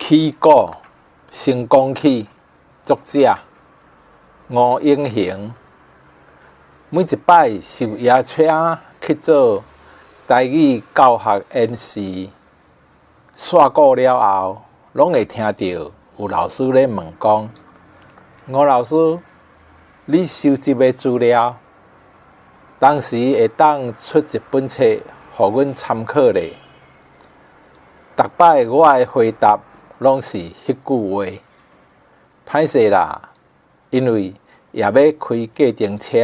起果成功起，作者吴英雄。每一摆受邀请去做台语教学演示，煞过了后，拢会听到有老师咧问讲：吴老师，你收集的资料，当时会当出一本册，互阮参考咧。逐摆我的回答拢是迄句话，歹势啦，因为也要开计程车，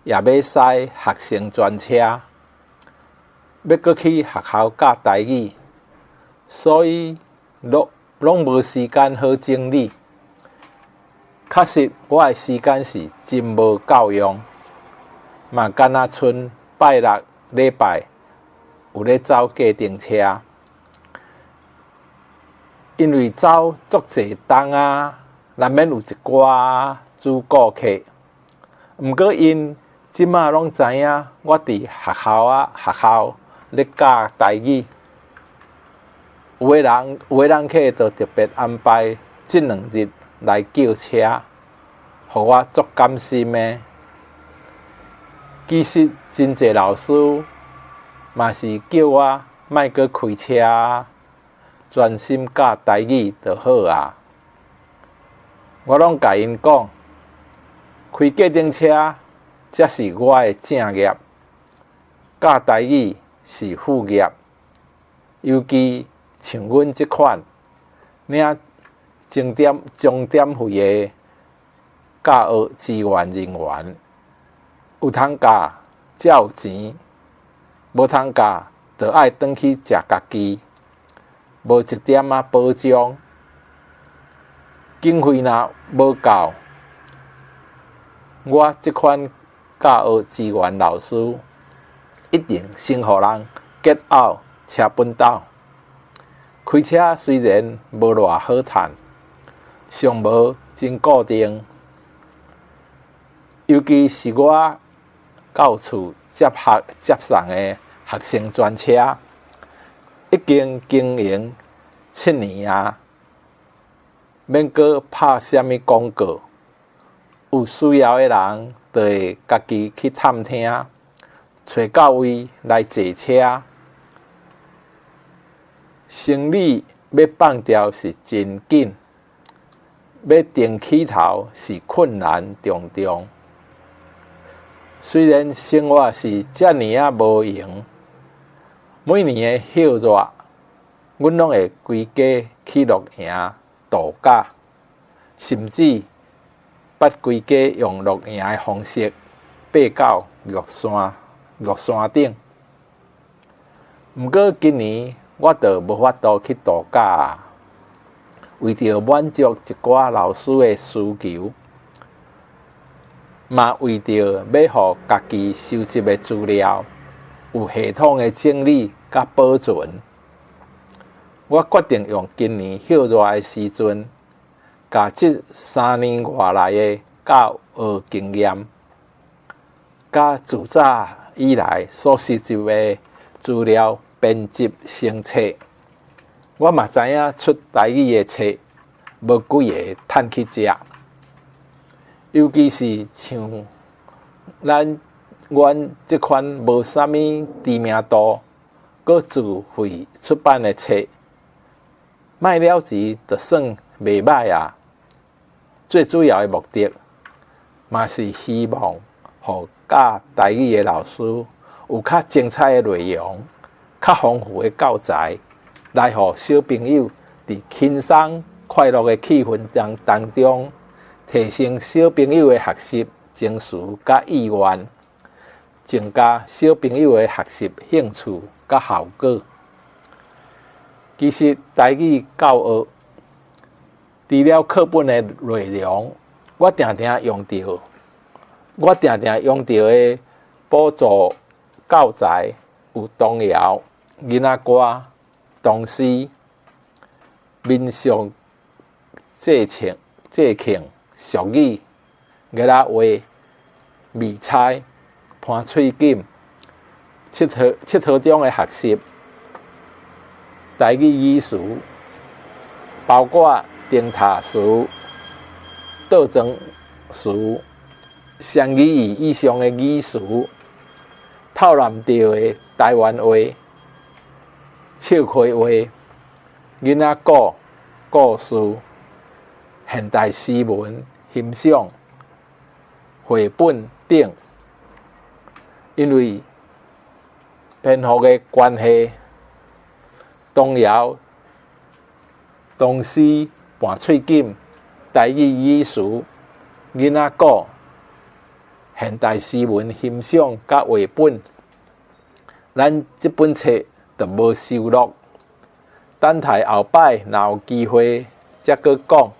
也要驶学生专车，要搁去学校教台语，所以拢无时间好整理。确实，我的时间是真无够用，嘛敢若剩拜六礼拜有咧走计程车。因为走足侪档啊，难免有一寡主顾客。毋过因即马拢知影我伫学校咧教台语，有的人客就特别安排即2日来叫车，互我足甘心的。其实真侪老师嘛是叫我莫阁开车，专心教台语就好啊。我拢甲因讲，开计程车才是我的正业，教台语是副业。尤其像阮即款领重点费的教学支援人员，有通教才有钱，无通教就爱转去食家己。无一点仔保障，经费若无够，我即款教学支援老师一定先互人get out车本斗。开车虽然无偌好趁，上无真固定，尤其是我到厝接送的学生专车。已经经营7年啊，免阁拍啥物广告，有需要的人就会家己去探听，找到位来坐车。生理要放掉是真紧，要定起头是困难重重。虽然生活是遮尔啊无闲，每年的休热，阮拢会规家去露营度假，甚至捌规家用露营的方式爬到玉山顶。毋过今年我就无法度去度假啊，为着满足一寡老师的需求，嘛为着要互家己收集的资料有系统的整理甲保存，我决定用今年休热的时阵，甲这3年外来的教学经验，甲自早以来所收集的资料编辑成册。我嘛知影出台语的册无几个趁去食，尤其是像阮即款无啥物知名度，搁自费出版的册，卖了钱就算袂歹啊。最主要的目的，嘛是希望互教台语的老师有较精彩的内容，较丰富的教材，来互小朋友伫轻松快乐的气氛当中，提升小朋友的学习情绪甲意愿，增加小朋友的学习兴趣甲效果。其实台语教学除了课本的内容，我常常用到的补助教材有童谣、囡仔歌、唐诗、民俗节庆、俗语、月仔话、味菜、盘喙锦、佚佗中的学习、台语语词、包括丁塔书、倒装书、双语语以上的语词、透南调的台湾话、笑话话、囡仔故事、现代诗文、欣赏、绘本等。因为篇幅的关系，童谣、唐诗、盘喙锦、台语语词、囡仔故、现代诗文欣赏甲绘本，咱这本册就无收录。等待后摆若有机会则搁讲。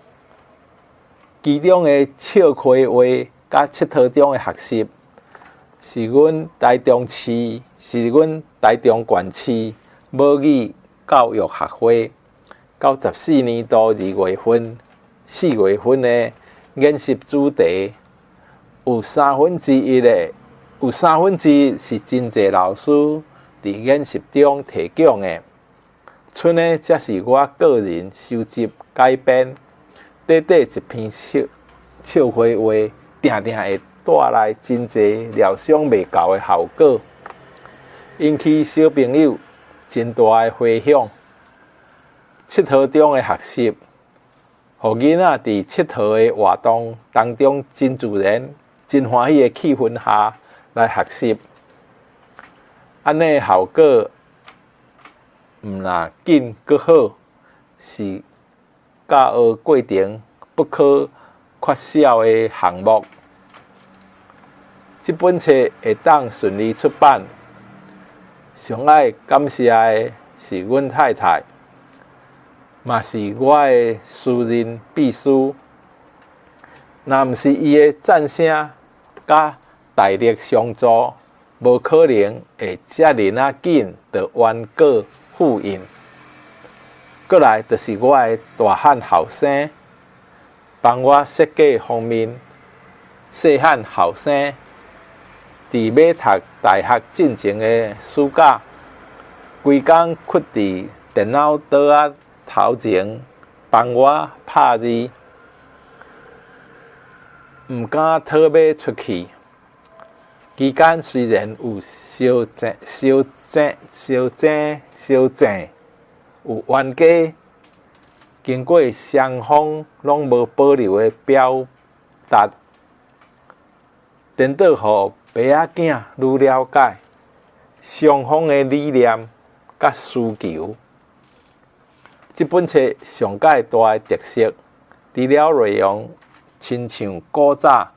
其中的笑话话甲佚佗中的学习，是阮台中县县母语教育学会94年度2月份、4月份的研习主题，有1/3是真侪老师伫研习中提供的，剩的则是我个人收集改编。短一篇笑话话，定定会带来真侪料想袂到的效果，引起小朋友真大的回响。佚佗中的学习，互囡仔伫佚佗的活动当中真自然、真欢喜的气氛下来学习，安尼效果毋若紧搁好，是教学过程不可缺少的项目。这本册会当顺利出版，上爱感谢的是阮太太，嘛是我的私人秘书。若毋是伊的赞声甲大力相助，无可能会遮尔紧就完稿复印。过来就是我的大汉后生，帮我设计封面。细汉后生，伫要读大学进前的暑假，规工屈伫电脑桌仔头前，帮我拍字，毋敢讨买出去。期间虽然有小静，有冤家，经过双方拢无保留的表达，颠倒互爸仔囝愈了解双方的理念甲需求。这本册上界大的特色，除了内容亲像古早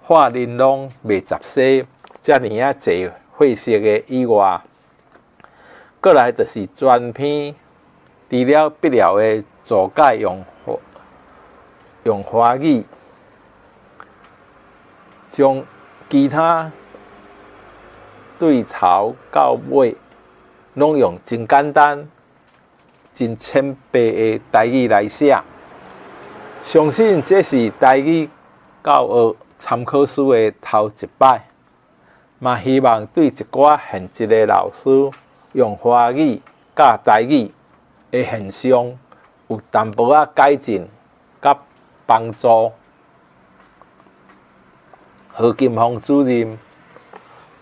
画玲珑卖杂西遮尔啊侪货色的以外，过来就是全篇除了笔了的注解用华语，将其他对头到尾拢用真简单、真浅白的台语来写。相信这是台语教学参考书的头一摆，嘛希望对一寡现职的老师用华语甲台语的现象有淡薄仔改进甲帮助。何金凤主任、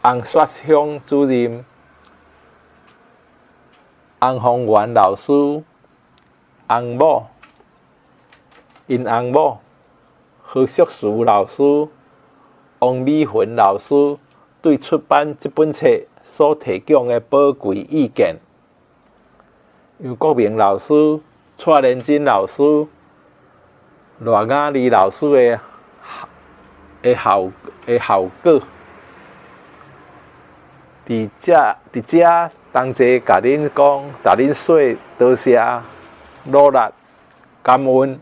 洪雪香主任、洪宏元老师、洪某、因洪某、何淑淑老师、王美云老师对出版这本册所提供的宝贵意见，杨国明老师、蔡连珍老师、罗雅丽老师的效果，伫遮同齐甲恁讲，甲恁说多谢、努力、感恩。